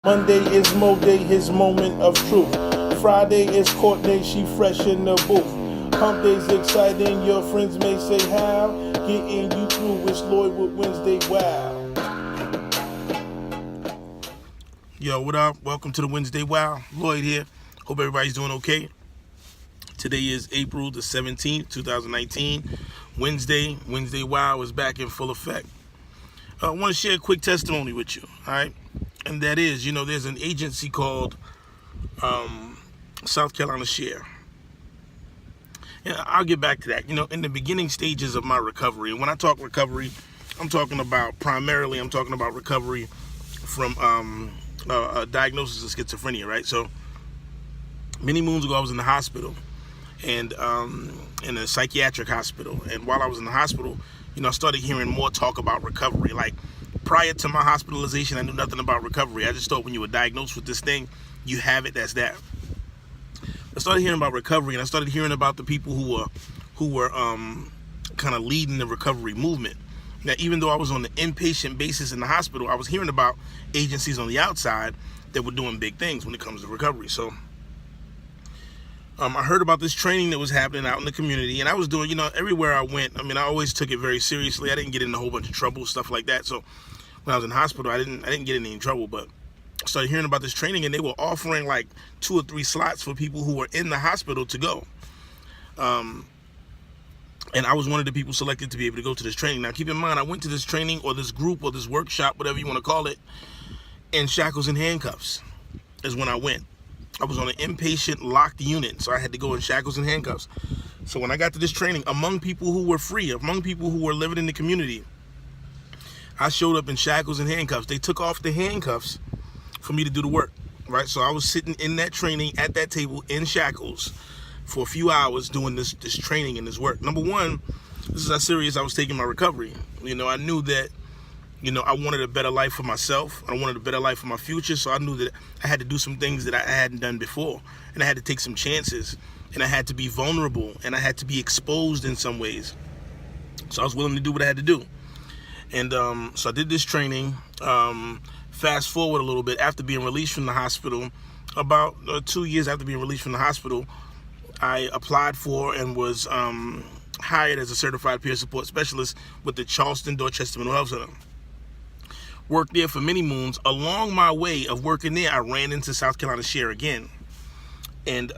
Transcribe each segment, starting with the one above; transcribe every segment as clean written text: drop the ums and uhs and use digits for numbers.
Monday is Mo Day, his moment of truth. Friday is court day, she fresh in the booth. Hump day's exciting, your friends may say how. Getting you through, it's Lloyd with Wednesdaywow. Yo, what up? Welcome to the Wednesdaywow. Lloyd here. Hope everybody's doing okay. Today is April the 17th, 2019. Wednesdaywow is back in full effect. I want to share a quick testimony with you, all right? And that is, there's an agency called South Carolina Share. And I'll get back to that. In the beginning stages of my recovery, and when I talk recovery, I'm talking about recovery from a diagnosis of schizophrenia, right? So many moons ago, I was in the hospital, and in a psychiatric hospital. And while I was in the hospital, I started hearing more talk about recovery. Like, prior to my hospitalization, I knew nothing about recovery. I just thought when you were diagnosed with this thing, you have it, that's that. I started hearing about recovery, and I started hearing about the people who were kind of leading the recovery movement. Now, even though I was on the inpatient basis in the hospital, I was hearing about agencies on the outside that were doing big things when it comes to recovery. So I heard about this training that was happening out in the community, and I was doing, everywhere I went. I always took it very seriously. I didn't get in a whole bunch of trouble, stuff like that. So when I was in the hospital, I didn't get in any trouble, but I started hearing about this training, and they were offering like 2 or 3 slots for people who were in the hospital to go. And I was one of the people selected to be able to go to this training. Now, keep in mind, I went to this training or this group or this workshop, whatever you want to call it, in shackles and handcuffs is when I went. I was on an inpatient locked unit, so I had to go in shackles and handcuffs. So when I got to this training, among people who were free, among people who were living in the community, I showed up in shackles and handcuffs. They took off the handcuffs for me to do the work, right? So I was sitting in that training at that table in shackles for a few hours doing this training and this work. Number one, this is how serious I was taking my recovery. I knew that, I wanted a better life for myself. I wanted a better life for my future. So I knew that I had to do some things that I hadn't done before. And I had to take some chances. And I had to be vulnerable. And I had to be exposed in some ways. So I was willing to do what I had to do. And so I did this training. Fast forward a little bit, after being released from the hospital, about 2 years after being released from the hospital, I applied for and was hired as a certified peer support specialist with the Charleston-Dorchester Mental Health Center. Worked there for many moons. Along my way of working there, I ran into South Carolina Share again. And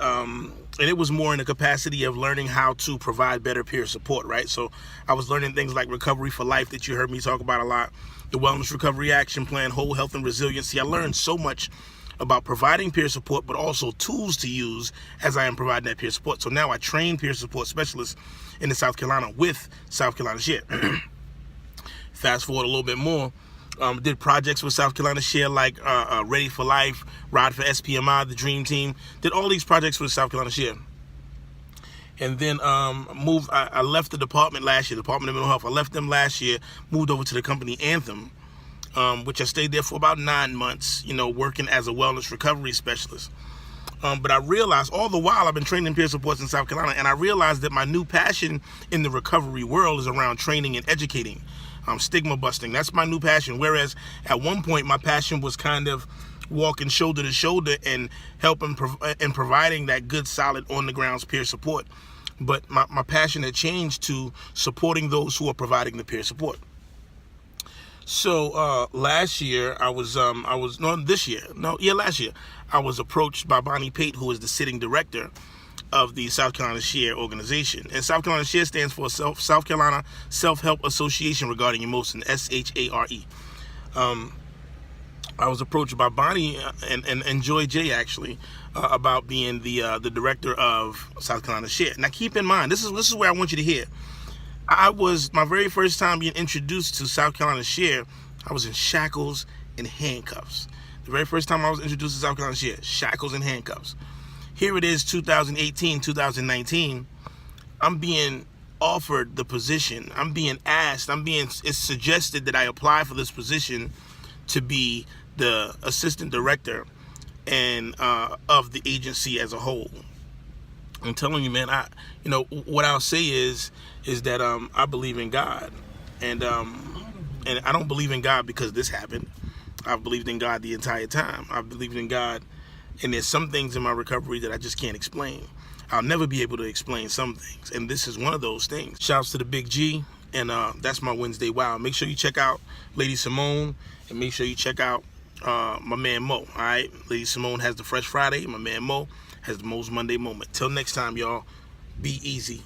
it was more in the capacity of learning how to provide better peer support, right? So I was learning things like Recovery for Life that you heard me talk about a lot, the Wellness Recovery Action Plan, Whole Health and Resiliency. I learned so much about providing peer support, but also tools to use as I am providing that peer support. So now I train peer support specialists in the South Carolina with South Carolina Share. Fast forward a little bit more. Did projects with South Carolina Share like Ready for Life, Ride for SPMI, the Dream Team. Did all these projects with South Carolina Share. And then I left the department last year, the Department of Mental Health. I left them last year, moved over to the company Anthem, which I stayed there for about 9 months, working as a wellness recovery specialist. But I realized all the while I've been training peer supports in South Carolina, and I realized that my new passion in the recovery world is around training and educating. Stigma busting. That's my new passion. Whereas at one point my passion was kind of walking shoulder to shoulder and helping and providing that good, solid, on the ground peer support. But my passion had changed to supporting those who are providing the peer support. So last year last year I was approached by Bonnie Pate, who is the sitting director of the South Carolina Share organization. And South Carolina Share stands for South Carolina Self-Help Association Regarding Emotion, SHARE. I was approached by Bonnie and Joy J, actually, about being the director of South Carolina Share. Now, keep in mind, this is where I want you to hear. My very first time being introduced to South Carolina Share, I was in shackles and handcuffs. The very first time I was introduced to South Carolina Share, shackles and handcuffs. Here it is, 2018, 2019. I'm being offered the position. I'm being asked. It's suggested that I apply for this position to be the assistant director and of the agency as a whole. I'm telling you, man, what I'll say is that I believe in God, and I don't believe in God because this happened. I've believed in God the entire time. I've believed in God, and there's some things in my recovery that I just can't explain. I'll never be able to explain some things, and this is one of those things. Shouts to the Big G, and that's my Wednesday Wow. Make sure you check out Lady Simone, and make sure you check out my man Mo. All right, Lady Simone has the Fresh Friday. My man Mo has the Most Monday Moment. Till next time, y'all. Be easy.